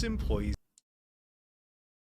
employees.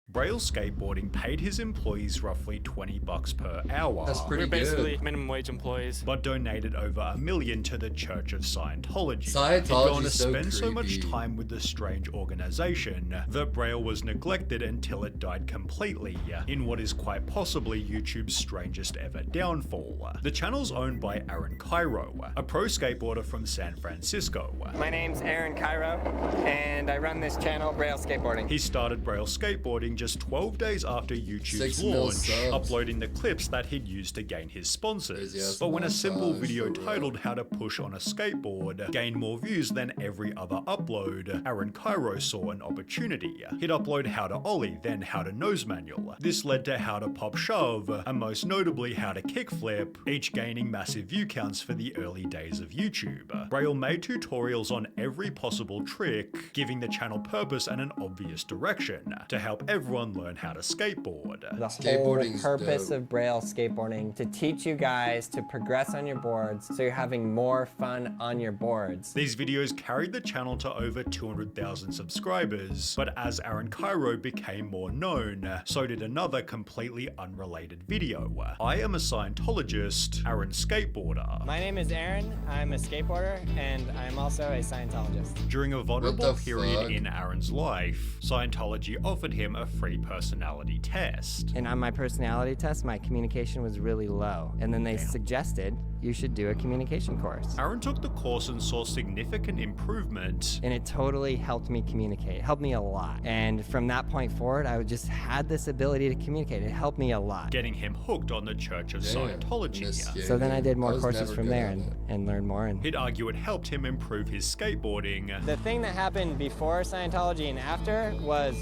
Braille Skateboarding paid his employees roughly $20 per hour. That's pretty We're basically good. minimum wage employees. But donated over $1 million to the Church of Scientology. He'd gone Scientology to is so spend so much creepy. time with the strange organization that Braille was neglected until it died completely, in what is quite possibly YouTube's strangest ever downfall. The channel's owned by Aaron Cairo, a pro skateboarder from San Francisco. My name's Aaron Cairo, and I run this channel, Braille Skateboarding. He started Braille Skateboarding just 12 days after YouTube's 6 mil launch, subs. uploading the clips that he'd used to gain his sponsors. Crazy-ass But when a simple montage video for real. titled How to Push on a Skateboard gained more views than every other upload, Aaron Cairo saw an opportunity. He'd upload How to Ollie, then How to Nose Manual. This led to How to Pop Shove, and most notably How to Kickflip, each gaining massive view counts for the early days of YouTube. Braille made tutorials on every possible trick, giving the channel purpose and an obvious direction to help everyone learn how to skateboard. The whole Skateboarding's purpose dope. of Braille Skateboarding to teach you guys to progress on your boards so you're having more fun on your boards. These videos carried the channel to over 200,000 subscribers, but as Aaron Cairo became more known, so did another completely unrelated video. I am a Scientologist, Aaron Skateboarder. My name is Aaron, I'm a skateboarder, and I'm also a Scientologist. During a vulnerable the period fuck? in Aaron's life, Scientology offered him a free personality test. And on my personality test, my communication was really low. And then they suggested you should do a communication course. Aaron took the course and saw significant improvement. And it totally helped me communicate. It helped me a lot. And from that point forward, I just had this ability to communicate. It helped me a lot. Getting him hooked on the Church of Damn, Scientology. this kid, So then I did more was courses never from good there at it. and learned more. And He'd argue it helped him improve his skateboarding. the thing that happened before Scientology and after was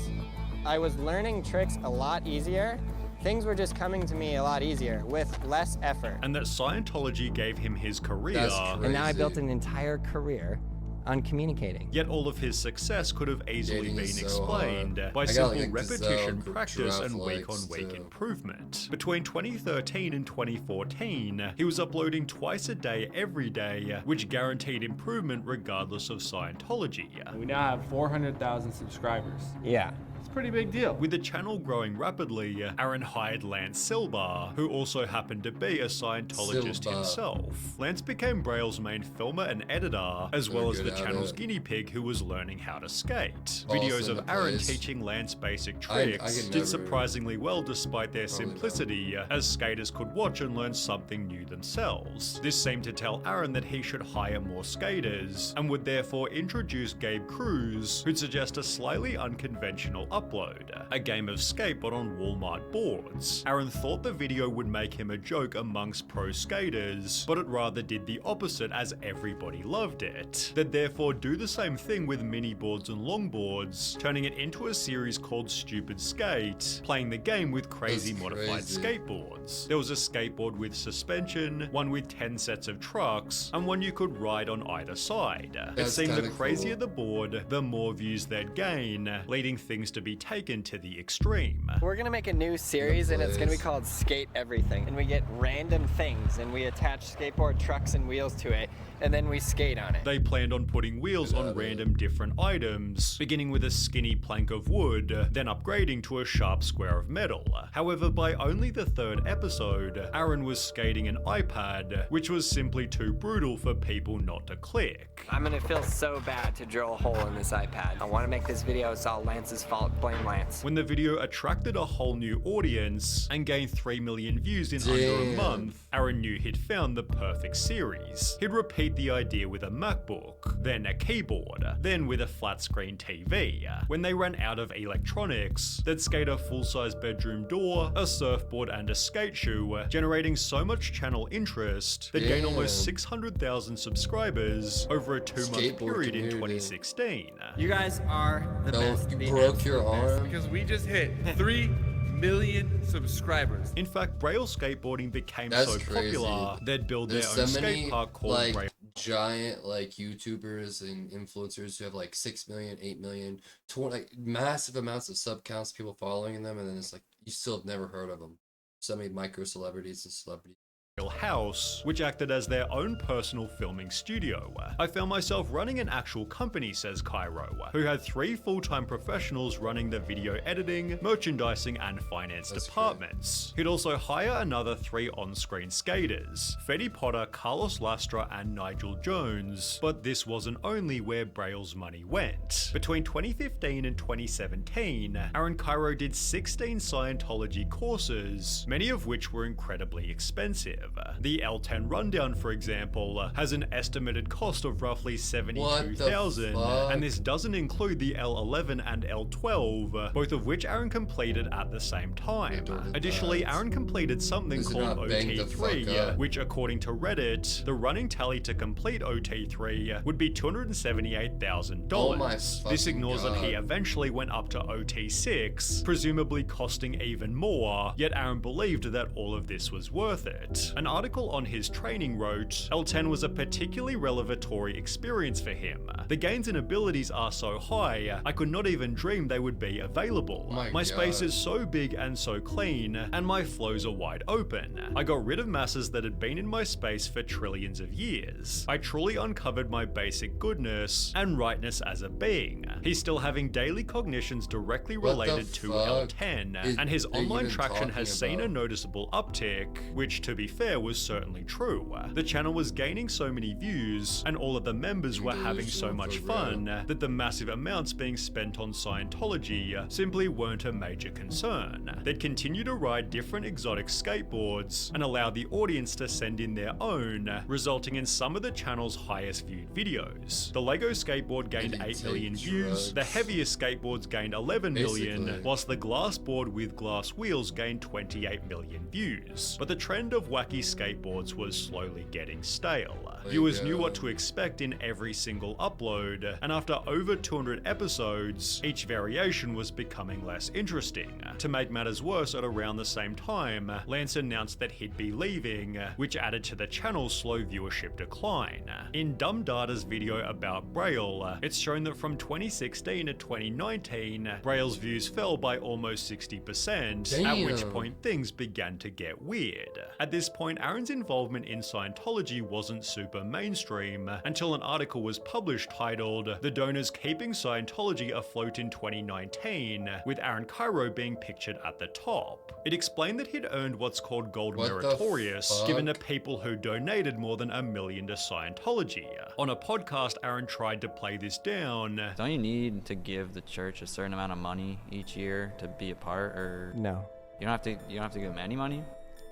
I was learning tricks a lot easier. Things were just coming to me a lot easier with less effort. And that Scientology gave him his career. That's And now I crazy. built an entire career on communicating. Yet all of his success could have easily Dating been is so explained hard. by I got, simple like, a repetition, gazelle, practice, and giraffe week-on-week likes, too. improvement. Between 2013 and 2014, he was uploading twice a day every day, which guaranteed improvement regardless of Scientology. We now have 400,000 subscribers. Yeah. It's a pretty big deal. With the channel growing rapidly, Aaron hired Lance Silber, who also happened to be a Scientologist Silber. himself. Lance became Braille's main filmer and editor, as well as good the at channel's it. guinea pig who was learning how to skate. Also Videos in of the Aaron place. teaching Lance basic I tricks could did never- surprisingly well despite their Probably not. simplicity, as skaters could watch and learn something new themselves. This seemed to tell Aaron that he should hire more skaters, and would therefore introduce Gabe Cruz, who'd suggest a slightly unconventional upload, a game of skate but on Walmart boards. Aaron thought the video would make him a joke amongst pro skaters, but it rather did the opposite as everybody loved it. They'd therefore do the same thing with mini boards and longboards, turning it into a series called Stupid Skate, playing the game with crazy That's modified crazy. skateboards. There was a skateboard with suspension, one with 10 sets of trucks, and one you could ride on either side. It That's seemed the kinda crazier cool. the board, the more views they'd gain, leading things to be taken to the extreme. We're gonna make a new series and it's gonna be place. called Skate Everything. And we get random things and we attach skateboard trucks and wheels to it and then we skate on it. They planned on putting wheels on random different items, beginning with a skinny plank of wood, then upgrading to a sharp square of metal. However, by only the third episode, Aaron was skating an iPad, which was simply too brutal for people not to click. I'm gonna feel so bad to drill a hole in this iPad. I wanna make this video, it's all Lance's fault, blame Lance. When the video attracted a whole new audience and gained 3 million views in under a Damn. month, Aaron knew he'd found the perfect series. He'd repeat the idea with a MacBook, then a keyboard, then with a flat screen TV. When they ran out of electronics, they'd skate a full-size bedroom door, a surfboard and a skate shoe, generating so much channel interest they'd gained almost Damn. 600,000 subscribers over a 2-month Skateboard period in community. 2016. You guys are the best. You The broke your absolute best. arm. Because we just hit 3 million subscribers. In fact, Braille skateboarding became That's so crazy. popular, they'd build their There's own so many skate park called like Braille. giant like YouTubers and influencers who have like 6 million, 8 million, like massive amounts of sub counts, people following them, and then it's like you still have never heard of them. So many micro celebrities and celebrities. house, which acted as their own personal filming studio. I found myself running an actual company, says Cairo, who had 3 full-time professionals running the video editing, merchandising, and finance departments. He'd also hire another 3 on-screen skaters, Fetty Potter, Carlos Lastra, and Nigel Jones. But this wasn't only where Braille's money went. Between 2015 and 2017, Aaron Cairo did 16 Scientology courses, many of which were incredibly expensive. The L10 rundown, for example, has an estimated cost of roughly $72,000, and this doesn't include the L11 and L12, both of which Aaron completed at the same time. Additionally, Aaron completed something called OT3, which according to Reddit, the running tally to complete OT3 would be $278,000. This ignores that he eventually went up to OT6, presumably costing even more, yet Aaron believed that all of this was worth it. An article on his training wrote, L10 was a particularly revelatory experience for him. The gains and abilities are so high, I could not even dream they would be available. My space is so big and so clean, and my flows are wide open. I got rid of masses that had been in my space for trillions of years. I truly uncovered my basic goodness and rightness as a being. He's still having daily cognitions directly related to L10, and his online traction has seen a noticeable uptick, which to be fair was certainly true. The channel was gaining so many views, and all of the members were having so much fun, that the massive amounts being spent on Scientology simply weren't a major concern. They'd continue to ride different exotic skateboards, and allow the audience to send in their own, resulting in some of the channel's highest viewed videos. The Lego skateboard gained 8 million views, the heaviest skateboards gained 11 million, whilst the glass board with glass wheels gained 28 million views. But the trend of wacky skateboards was slowly getting stale. Viewers knew what to expect in every single upload, and after over 200 episodes, each variation was becoming less interesting. To make matters worse, at around the same time, Lance announced that he'd be leaving, which added to the channel's slow viewership decline. In Dumb Data's video about Braille, it's shown that from 2016 to 2019, Braille's views fell by almost 60%, at which point things began to get weird. At this point, Aaron's involvement in Scientology wasn't super mainstream until an article was published titled "The Donors Keeping Scientology Afloat in 2019," with Aaron Cairo being pictured at the top. It explained that he'd earned what's called gold meritorious, given to people who donated more than $1 million to Scientology. On a podcast, Aaron tried to play this down. Don't you need to give the church a certain amount of money each year to be a part, or No. you don't have to give them any money?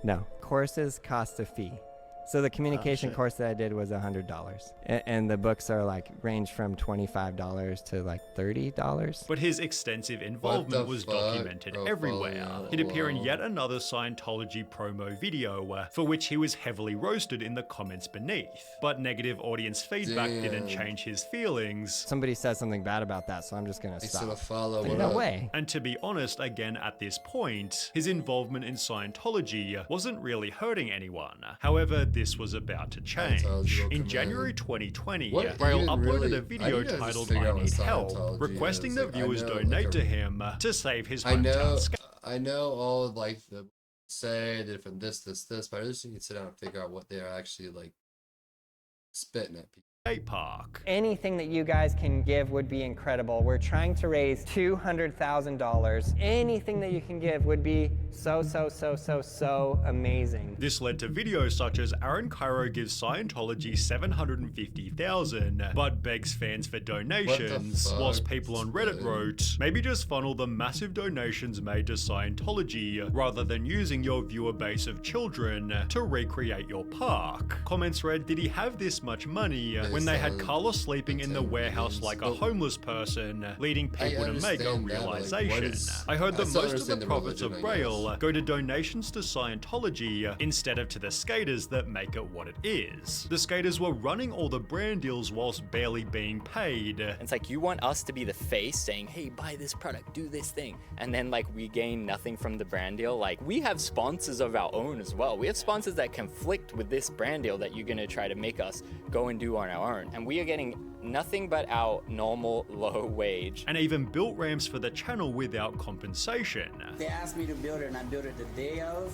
No. Courses cost a fee. So the communication course that I did was $100, and the books are range from $25 to $30. But his extensive involvement was documented everywhere. He'd appear in yet another Scientology promo video, for which he was heavily roasted in the comments beneath. But negative audience feedback didn't change his feelings. Somebody said something bad about that, so I'm just gonna stop. No way. And to be honest, again at this point, his involvement in Scientology wasn't really hurting anyone. However, this was about to change. In January 2020, Braille uploaded a video titled "I Need Help," requesting that viewers donate to him to save his hometown skate. I know all the say the different this, but I just need to sit down and figure out what they're actually spitting at people. Park. Anything that you guys can give would be incredible. We're trying to raise $200,000. Anything that you can give would be so amazing. This led to videos such as Aaron Cairo gives Scientology $750,000, but begs fans for donations, whilst people on Reddit wrote, maybe just funnel the massive donations made to Scientology rather than using your viewer base of children to recreate your park. Comments read, did he have this much money when they had Carlos sleeping in the warehouse like a homeless person, leading people to make a realization? I heard that most of the profits of Braille go to donations to Scientology instead of to the skaters that make it what it is. The skaters were running all the brand deals whilst barely being paid. It's you want us to be the face saying, hey, buy this product, do this thing, and then we gain nothing from the brand deal. We have sponsors of our own as well. We have sponsors that conflict with this brand deal that you're gonna try to make us go and do on our own, and we are getting nothing but our normal low wage. and even built ramps for the channel without compensation. They asked me to build it, and I built it the day of.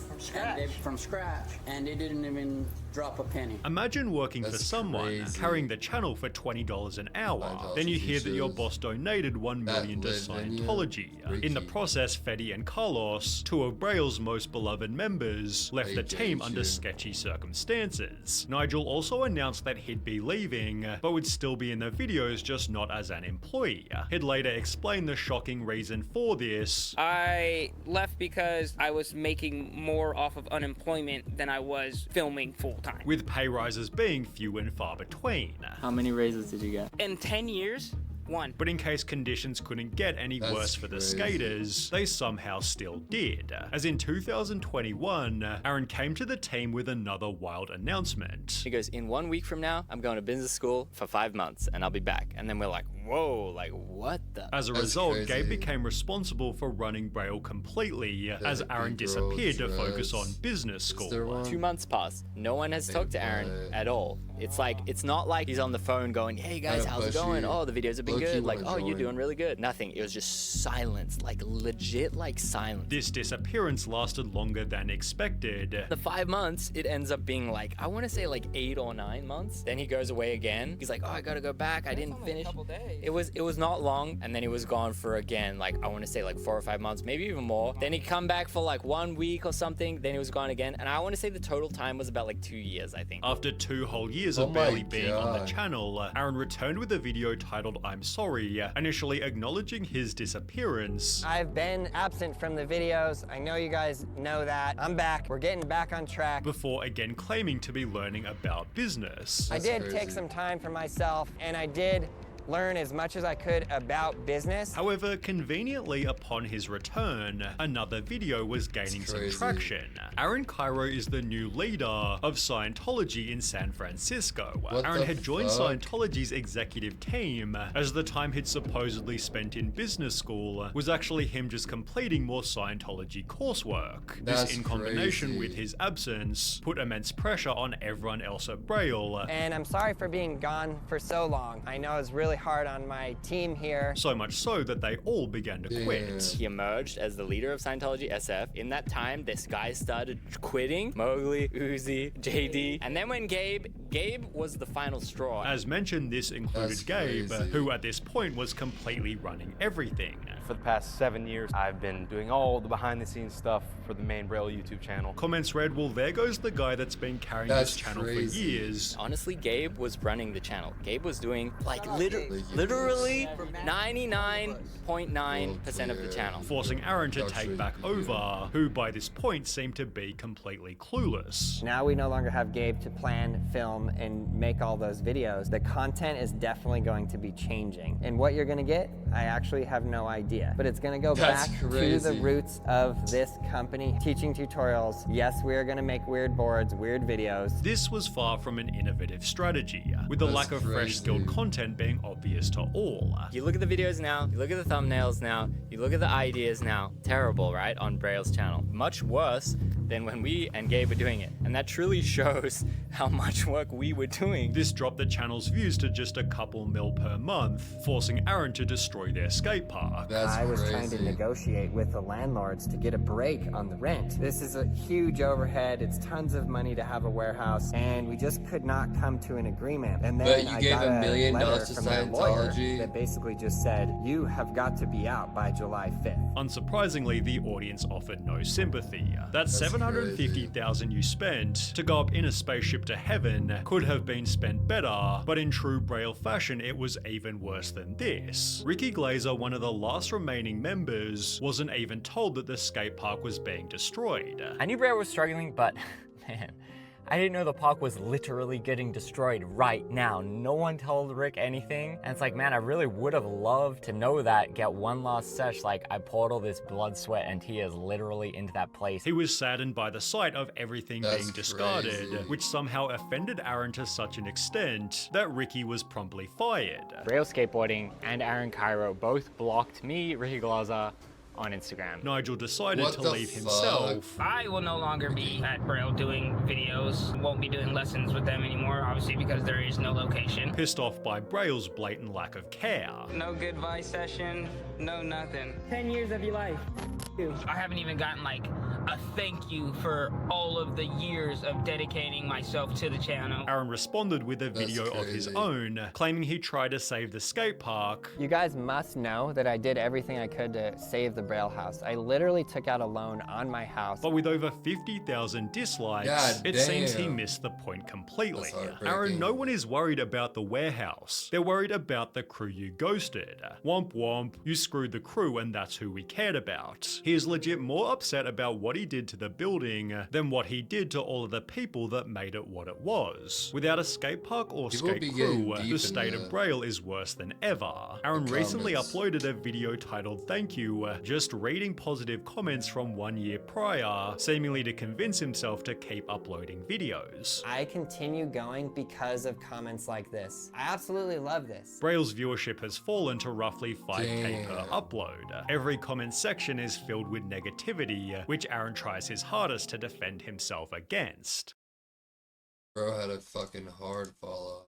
From scratch. And they didn't even drop a penny. Imagine working for That's someone, crazy. carrying the channel for $20 an hour. $9 Then you hear that your features. boss donated $1 million to That live in Scientology. In the Ricky. process, Fetty and Carlos, two of Braille's most beloved members, left the They team gave under you. sketchy circumstances. Nigel also announced that he'd be leaving, but would still be in the videos, just not as an employee. He'd later explain the shocking reason for this. I left because I was making more off of unemployment than I was filming full time. With pay rises being few and far between. How many raises did you get? In 10 years, one. But in case conditions couldn't get any That's worse for the crazy. skaters, they somehow still did. As in 2021, Aaron came to the team with another wild announcement. He goes, in 1 week from now, I'm going to business school for 5 months and I'll be back. And then we're like, whoa, like what the? As a That's result, crazy. Gabe became responsible for running Braille completely, as the Aaron big girl disappeared to focus dress. on business Is there school. one? 2 months passed. No one has talked to Aaron but- at all. It's like, it's not like he's on the phone going, hey guys, Kinda how's it pushy. going? Oh, the videos have been Low-key good. Like, wanna oh, you're join. doing really good. Nothing. It was just silence, like legit, like silence. This disappearance lasted longer than expected. The 5 months, it ends up being like, I want to say like 8 or 9 months. Then he goes away again. He's like, oh, I gotta go back. I didn't finish. It was not long, and then he was gone for again, like I want to say like 4 or 5 months, maybe even more. Then he come back for like 1 week or something. Then he was gone again, and I want to say the total time was about like 2 years, I think. After 2 whole years Oh of my barely being on the God. channel, Aaron returned with a video titled I'm Sorry, initially acknowledging his disappearance. I've been absent from the videos. I know you guys know that. I'm back. We're getting back on track. Before again claiming to be learning about business. I That's did crazy. take some time for myself, and I did learn as much as I could about business. However, conveniently upon his return, another video was gaining some crazy. traction. Aaron Cairo is the new leader of Scientology in San Francisco. What Aaron the had joined fuck? Scientology's executive team, as the time he'd supposedly spent in business school was actually him just completing more Scientology coursework. That's this, in combination crazy. with his absence, put immense pressure on everyone else at Braille. And I'm sorry for being gone for so long. I know it's really hard on my team here. So much so that they all began to quit. He emerged as the leader of Scientology SF. In that time, this guy started quitting. Mowgli, Uzi, JD. And then when Gabe was the final straw. As mentioned, this included That's Gabe, crazy. who at this point was completely running everything. For the past 7 years, I've been doing all the behind-the-scenes stuff for the main Braille YouTube channel. Comments read, well, there goes the guy that's been carrying That's this channel crazy. for years. Honestly, Gabe was running the channel. Gabe was doing like literally Ridiculous. 99.9% of the channel. Forcing Aaron to Actually, take back yeah. over, who by this point seemed to be completely clueless. Now we no longer have Gabe to plan, film, and make all those videos. The content is definitely going to be changing. And what you're gonna get, I actually have no idea. But it's gonna go That's back to the crazy. roots of this company, teaching tutorials. Yes, we are gonna make weird boards, weird videos. This was far from an innovative strategy, with the That's lack of fresh crazy. skilled content being obvious to all. You look at the videos now, you look at the thumbnails now, you look at the ideas now. Terrible, right? On Braille's channel. Much worse than when we and Gabe were doing it. And that truly shows how much work we were doing. This dropped the channel's views to just a couple mil per month, forcing Aaron to destroy their skate park. That's I was crazy. trying to negotiate with the landlords to get a break on the rent. This is a huge overhead. It's tons of money to have a warehouse, and we just could not come to an agreement. And then But you I gave got $1 million letter to from their lawyer Scientology? that basically just said, you have got to be out by July 5th. Unsurprisingly, the audience offered no sympathy. That $750,000 you spent to go up in a spaceship to heaven could have been spent better, but in true Braille fashion, it was even worse than this. Ricky Glazer, one of the last remaining members, wasn't even told that the skate park was being destroyed. I knew Braille was struggling, but man, I didn't know the park was literally getting destroyed right now. No one told Rick anything. And it's like, man, I really would have loved to know that, get one last sesh. Like, I poured all this blood, sweat, and tears literally into that place. He was saddened by the sight of everything That's being discarded, crazy. which somehow offended Aaron to such an extent that Ricky was promptly fired. Braille Skateboarding and Aaron Cairo both blocked me, Ricky Glazer, on Instagram. Nigel decided What to the leave fuck? himself. I will no longer be at Braille doing videos. Won't be doing lessons with them anymore, obviously, because there is no location. Pissed off by Braille's blatant lack of care. No good advice session, no nothing. 10 years of your life. I haven't even gotten like a thank you for all of the years of dedicating myself to the channel. Aaron responded with a video of his own, claiming he tried to save the skate park. You guys must know that I did everything I could to save the Braille house. I literally took out a loan on my house. But with over 50,000 dislikes, God it seems he damn. missed the point completely. That's heartbreaking. Aaron, no one is worried about the warehouse. They're worried about the crew you ghosted. Womp womp, you screwed the crew and that's who we cared about. He is legit more upset about what he did to the building than what he did to all of the people that made it what it was. Without a skate park or People skate be crew, getting deep the state in of the- Braille is worse than ever. Aaron recently comments. uploaded a video titled Thank You, just reading positive comments from 1 year prior, seemingly to convince himself to keep uploading videos. I continue going because of comments like this. I absolutely love this. Braille's viewership has fallen to roughly 5k per Damn. upload. Every comment section is filled with negativity, which Aaron tries his hardest to defend himself against. Bro had a fucking hard fall off.